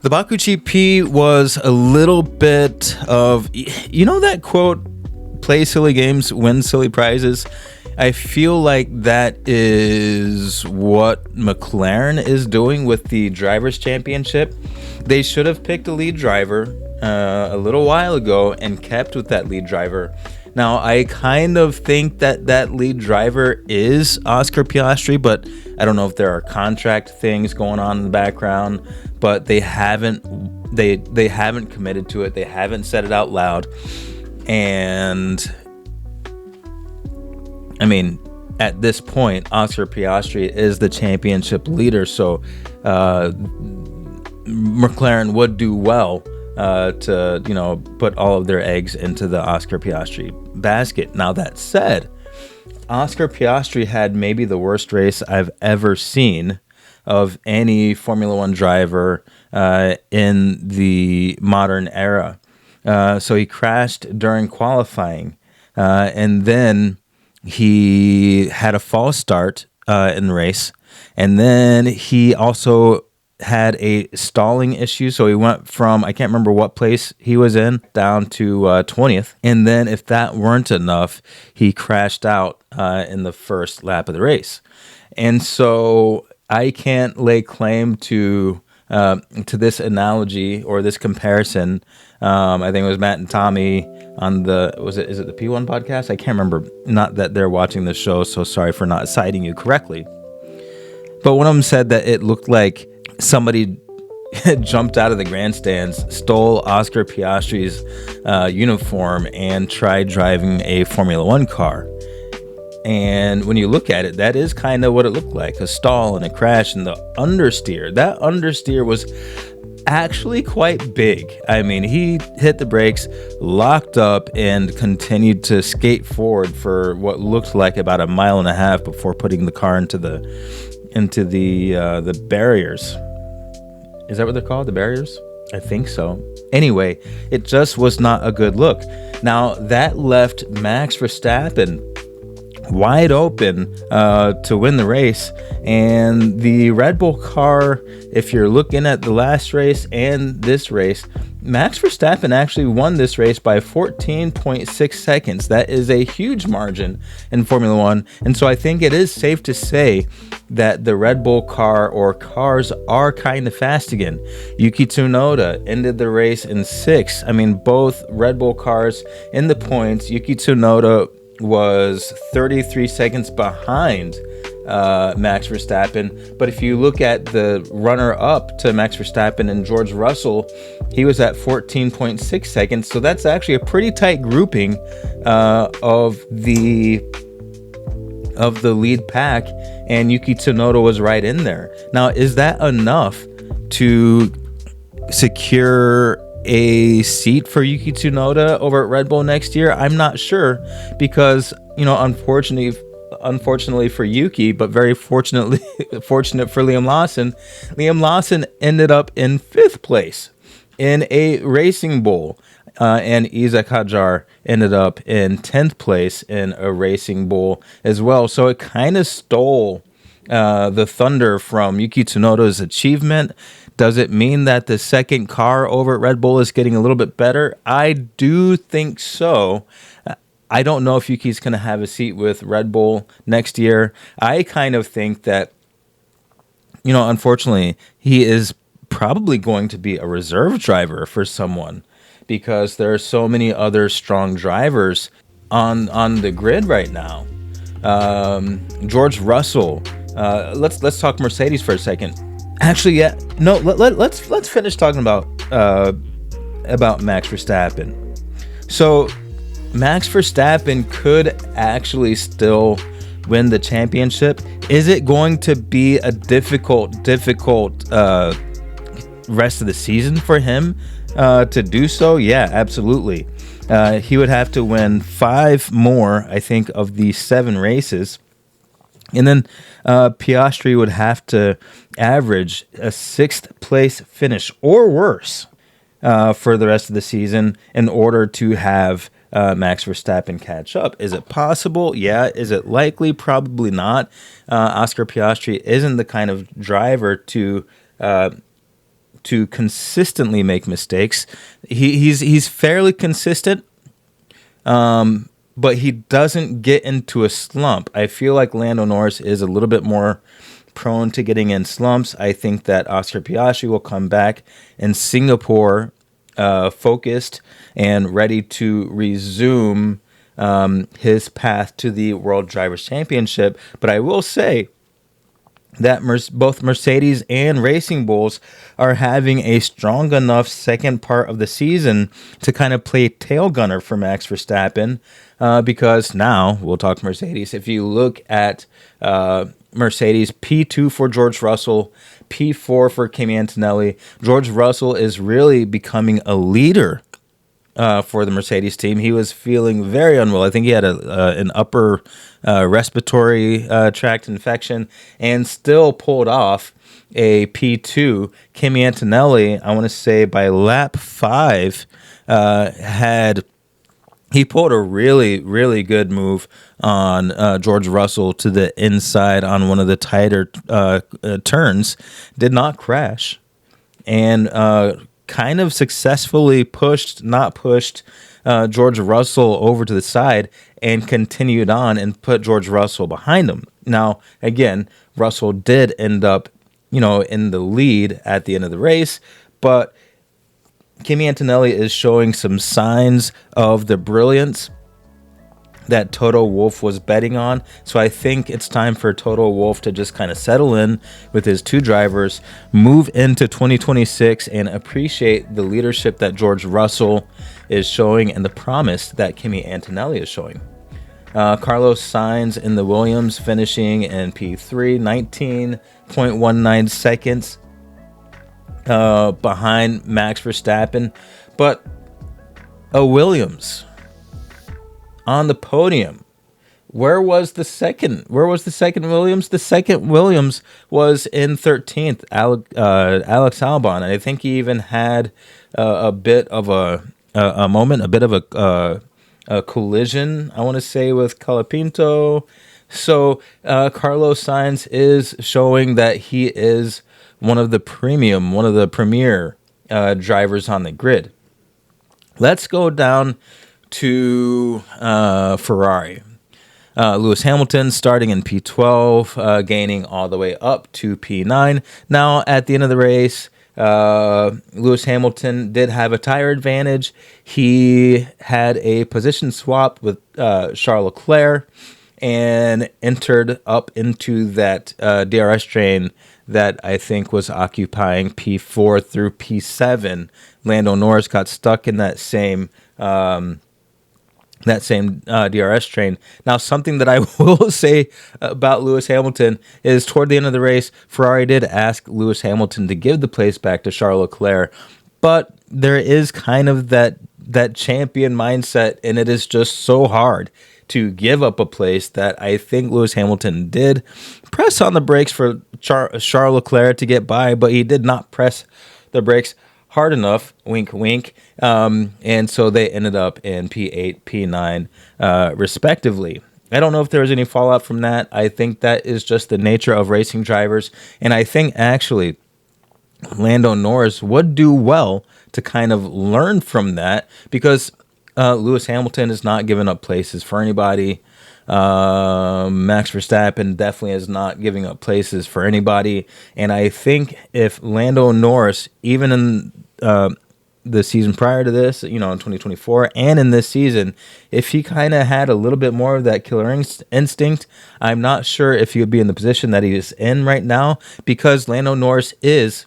The Baku GP was a little bit of, that quote, play silly games, win silly prizes. I feel like that is what McLaren is doing with the Drivers' Championship. They should have picked a lead driver a little while ago and kept with that lead driver. Now, I kind of think that lead driver is Oscar Piastri, but I don't know if there are contract things going on in the background, but they haven't committed to it. They haven't said it out loud. And I mean, at this point, Oscar Piastri is the championship leader, so McLaren would do well to put all of their eggs into the Oscar Piastri basket. Now, that said, Oscar Piastri had maybe the worst race I've ever seen of any Formula One driver in the modern era. So he crashed during qualifying, and then he had a false start in the race, and then he also had a stalling issue. So he went from, I can't remember what place he was in, down to 20th. And then if that weren't enough, he crashed out in the first lap of the race. And so I can't lay claim to this analogy or this comparison. I think it was Matt and Tommy on is it the P1 podcast? I can't remember. Not that they're watching the show, so sorry for not citing you correctly. But one of them said that it looked like somebody jumped out of the grandstands, stole Oscar Piastri's uniform, and tried driving a Formula One car. And when you look at it, that is kind of what it looked like, a stall and a crash. And the understeer, that understeer was actually quite big. I mean, he hit the brakes, locked up, and continued to skate forward for what looked like about a mile and a half before putting the car into the barriers. Is that what they're called? The barriers? I think so. Anyway, it just was not a good look. Now, that left Max Verstappen wide open to win the race, and the Red Bull car, if you're looking at the last race and this race, Max Verstappen actually won this race by 14.6 seconds. That is a huge margin in Formula One, and so I think it is safe to say that the Red Bull car or cars are kind of fast again. Yuki Tsunoda ended the race in 6th. I mean, both Red Bull cars in the points. Yuki Tsunoda was 33 seconds behind Max Verstappen. But if you look at the runner-up to Max Verstappen and George Russell, he was at 14.6 seconds. So that's actually a pretty tight grouping of the lead pack, and Yuki Tsunoda was right in there. Now, is that enough to secure a seat for Yuki Tsunoda over at Red Bull next year? I'm not sure, because unfortunately for Yuki, but very fortunate for Liam Lawson. Liam Lawson ended up in 5th place in a Racing Bull, and Isaac Hadjar ended up in 10th place in a Racing Bull as well. So it kind of stole the thunder from Yuki Tsunoda's achievement. Does it mean that the second car over at Red Bull is getting a little bit better? I do think so. I don't know if Yuki's going to have a seat with Red Bull next year. I kind of think that, unfortunately, he is probably going to be a reserve driver for someone, because there are so many other strong drivers on the grid right now. George Russell. Let's talk Mercedes for a second. Actually, yeah. No, let's finish talking about Max Verstappen. So Max Verstappen could actually still win the championship. Is it going to be a difficult rest of the season for him to do so? Yeah, absolutely. He would have to win 5 more, I think, of the 7 races. And then Piastri would have to average a 6th place finish or worse for the rest of the season in order to have Max Verstappen catch up. Is it possible? Yeah. Is it likely? Probably not. Oscar Piastri isn't the kind of driver to to consistently make mistakes. He's fairly consistent, but he doesn't get into a slump. I feel like Lando Norris is a little bit more prone to getting in slumps. I think that Oscar Piastri will come back in Singapore focused and ready to resume his path to the World Drivers' Championship. But I will say that both Mercedes and Racing Bulls are having a strong enough second part of the season to kind of play tail gunner for Max Verstappen, because now we'll talk Mercedes. If you look at Mercedes, P2 for George Russell, P4 for Kimi Antonelli. George Russell is really becoming a leader for the Mercedes team. He was feeling very unwell. I think he had an upper respiratory tract infection and still pulled off a P2. Kimi Antonelli, I want to say by lap 5, he pulled a really, really good move on George Russell to the inside on one of the tighter turns, did not crash, and kind of successfully pushed George Russell over to the side and continued on and put George Russell behind him. Now, again, Russell did end up, in the lead at the end of the race, but Kimi Antonelli is showing some signs of the brilliance that Toto Wolff was betting on. So I think it's time for Toto Wolff to just kind of settle in with his two drivers, move into 2026, and appreciate the leadership that George Russell is showing and the promise that Kimi Antonelli is showing. Carlos Sainz in the Williams finishing in P3, 19.19 seconds behind Max Verstappen, but a Williams on the podium. Where was the second Williams? The second Williams was in 13th, Alex Albon, and I think he even had a bit of a moment, a bit of a collision, I want to say, with Colapinto. So Carlos Sainz is showing that he is one of the premier drivers on the grid. Let's go down to Ferrari. Lewis Hamilton starting in P12, gaining all the way up to P9. Now, at the end of the race, Lewis Hamilton did have a tire advantage. He had a position swap with Charles Leclerc and entered up into that DRS train that I think was occupying P4 through P7. Lando Norris got stuck in that same DRS train. Now, something that I will say about Lewis Hamilton is toward the end of the race, Ferrari did ask Lewis Hamilton to give the place back to Charles Leclerc, but there is kind of that champion mindset, and it is just so hard to give up a place that I think Lewis Hamilton did press on the brakes for Charles Leclerc to get by, but he did not press the brakes hard enough, wink, wink, and so they ended up in P8, P9, respectively. I don't know if there was any fallout from that. I think that is just the nature of racing drivers, and I think actually Lando Norris would do well to kind of learn from that, because Lewis Hamilton is not giving up places for anybody. Max Verstappen definitely is not giving up places for anybody. And I think if Lando Norris, even in the season prior to this, in 2024, and in this season, if he kind of had a little bit more of that killer instinct, I'm not sure if he would be in the position that he is in right now, because Lando Norris is,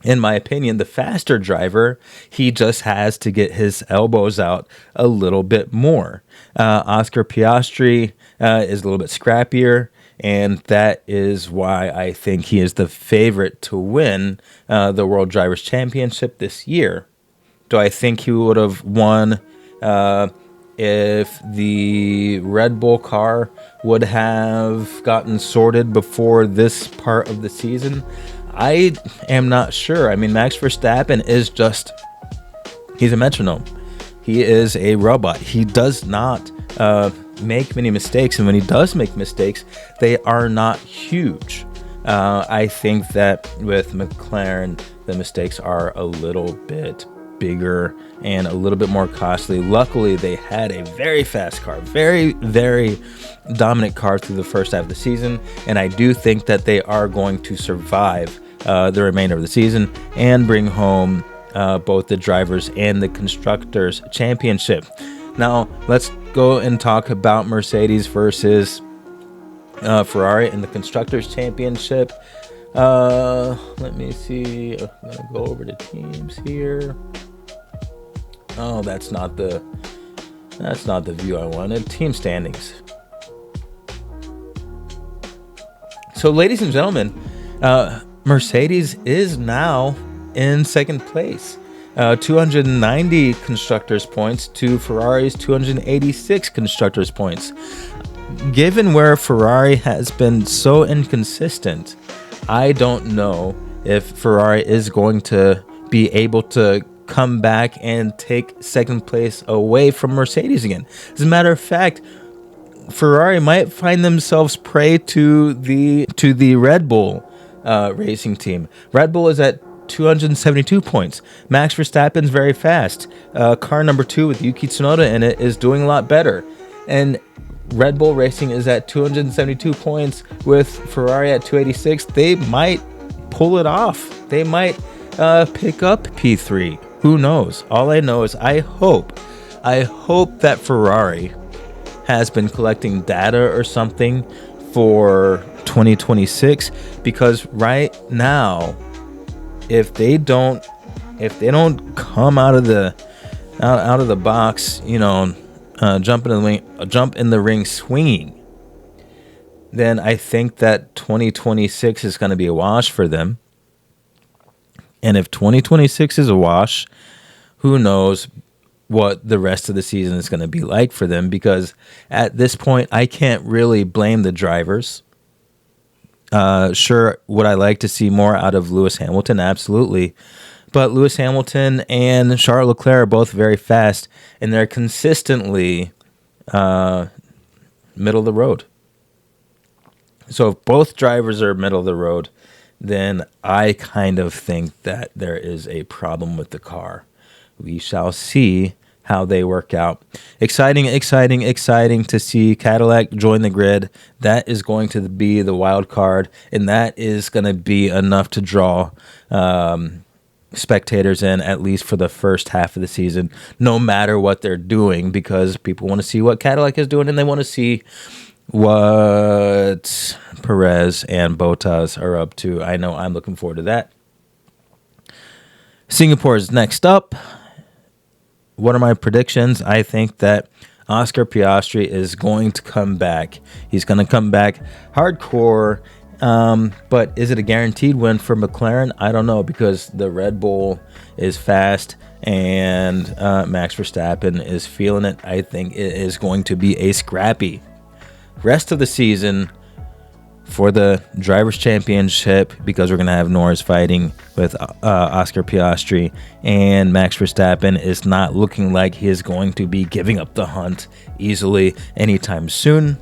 in my opinion, the faster driver. He just has to get his elbows out a little bit more. Oscar Piastri is a little bit scrappier, and that is why I think he is the favorite to win the World Drivers' Championship this year. Do I think he would have won if the Red Bull car would have gotten sorted before this part of the season? I am not sure. I mean, Max Verstappen is he's a metronome. He is a robot. He does not make many mistakes, and when he does make mistakes, they are not huge. I think that with McLaren, the mistakes are a little bit bigger and a little bit more costly. Luckily, they had a very fast car, very, very dominant car through the first half of the season, and I do think that they are going to survive the remainder of the season and bring home both the drivers and the constructors championship. Now, let's go and talk about Mercedes versus Ferrari in the constructors championship. Let me see. I'm gonna go over the teams here. Oh, that's not the view I wanted. Team standings. So, ladies and gentlemen, Mercedes is now in second place. 290 constructors points to Ferrari's 286 constructors points. Given where Ferrari has been so inconsistent, I don't know if Ferrari is going to be able to come back and take second place away from Mercedes again. As a matter of fact, Ferrari might find themselves prey to the Red Bull racing team. Red Bull is at 272 points. Max Verstappen's very fast. Car number 2 with Yuki Tsunoda in it is doing a lot better. And Red Bull Racing is at 272 points with Ferrari at 286. They might pull it off. They might pick up P3. Who knows? All I know is I hope that Ferrari has been collecting data or something for 2026, because right now, if they don't come out of the box, jump in the ring swinging, then I think that 2026 is going to be a wash for them. And if 2026 is a wash, who knows what the rest of the season is going to be like for them, because at this point, I can't really blame the drivers. Sure, would I like to see more out of Lewis Hamilton? Absolutely. But Lewis Hamilton and Charles Leclerc are both very fast, and they're consistently middle of the road. So if both drivers are middle of the road, then I kind of think that there is a problem with the car. We shall see how they work out. Exciting to see Cadillac join the grid. That is going to be the wild card, and that is going to be enough to draw spectators in, at least for the first half of the season, no matter what they're doing, because people want to see what Cadillac is doing, and they want to see what Perez and Bottas are up to. I know I'm looking forward to that. Singapore is next up. What are my predictions? I think that Oscar Piastri is going to come back. He's going to come back hardcore. But is it a guaranteed win for McLaren? I don't know, because the Red Bull is fast and Max Verstappen is feeling it. I think it is going to be a scrappy rest of the season for the Drivers' Championship, because we're going to have Norris fighting with Oscar Piastri, and Max Verstappen is not looking like he is going to be giving up the hunt easily anytime soon.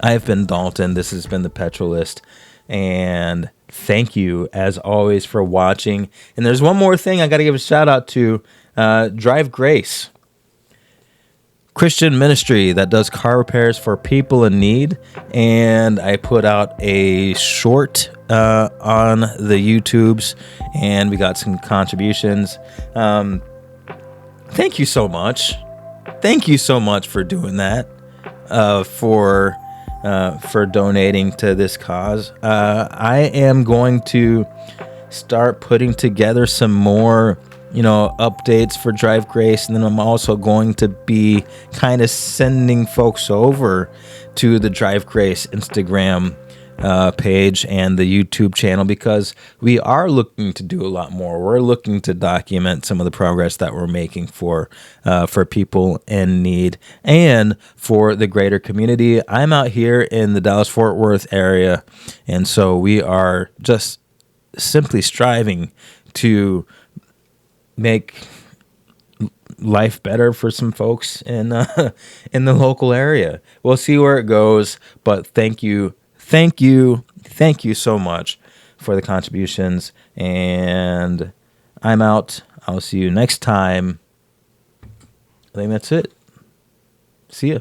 I've been Dalton. This has been the Petrol List, and thank you as always for watching. And there's one more thing I got to give a shout out to. Drive Grace, Christian ministry that does car repairs for people in need, and I put out a short on the YouTubes, and we got some contributions. Thank you so much. Thank you so much for doing that, for donating to this cause. I am going to start putting together some more updates for Drive Grace, and then I'm also going to be kind of sending folks over to the Drive Grace Instagram page and the YouTube channel, because we are looking to do a lot more. We're looking to document some of the progress that we're making for people in need and for the greater community. I'm out here in the Dallas-Fort Worth area, and so we are just simply striving to make life better for some folks in the local area. We'll see where it goes, but thank you thank you so much for the contributions. And I'm out. I'll see you next time. I think that's it. See ya.